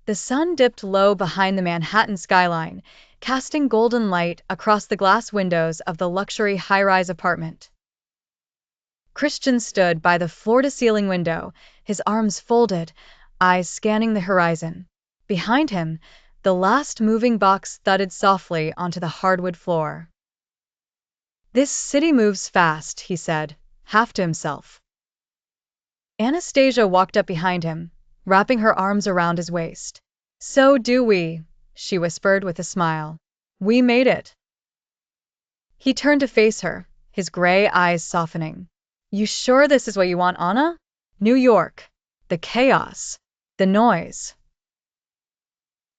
The sun dipped low behind the Manhattan skyline, casting golden light across the glass windows of the luxury high-rise apartment. Christian stood by the floor-to-ceiling window, his arms folded, eyes scanning the horizon. Behind him, the last moving box thudded softly onto the hardwood floor. "This city moves fast," he said, half to himself. Anastasia walked up behind him, wrapping her arms around his waist. "So do we," she whispered with a smile. "We made it." He turned to face her, his gray eyes softening. "You sure this is what you want, Anna? New York. The chaos. The noise."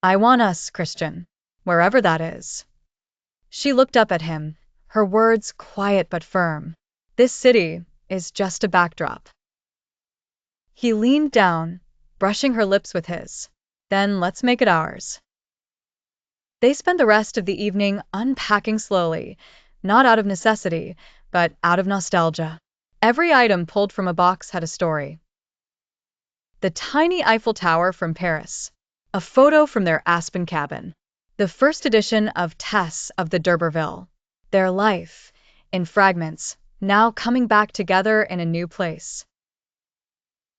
"I want us, Christian. Wherever that is." She looked up at him, her words quiet but firm. "This city is just a backdrop." He leaned down, brushing her lips with his. "Then let's make it ours." They spent the rest of the evening unpacking slowly, not out of necessity, but out of nostalgia. Every item pulled from a box had a story. The tiny Eiffel Tower from Paris, a photo from their Aspen cabin, the first edition of Tess of the D'Urberville, their life, in fragments, now coming back together in a new place.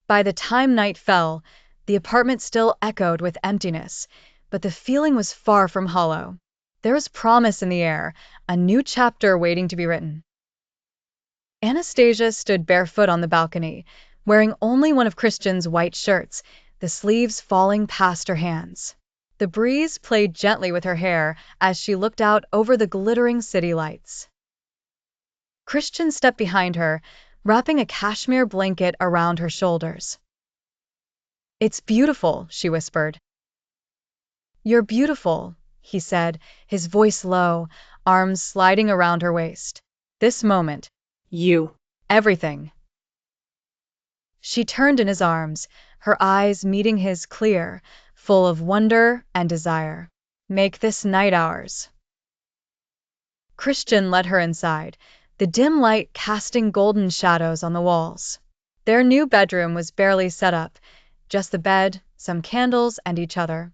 By the time night fell, the apartment still echoed with emptiness, but the feeling was far from hollow. There was promise in the air, a new chapter waiting to be written. Anastasia stood barefoot on the balcony, wearing only one of Christian's white shirts, the sleeves falling past her hands. The breeze played gently with her hair as she looked out over the glittering city lights. Christian stepped behind her, wrapping a cashmere blanket around her shoulders. "It's beautiful," she whispered. "You're beautiful," he said, his voice low, arms sliding around her waist. "This moment. You. Everything." She turned in his arms, her eyes meeting his clear, full of wonder and desire. "Make this night ours." Christian led her inside, the dim light casting golden shadows on the walls. Their new bedroom was barely set up, just the bed, some candles, and each other.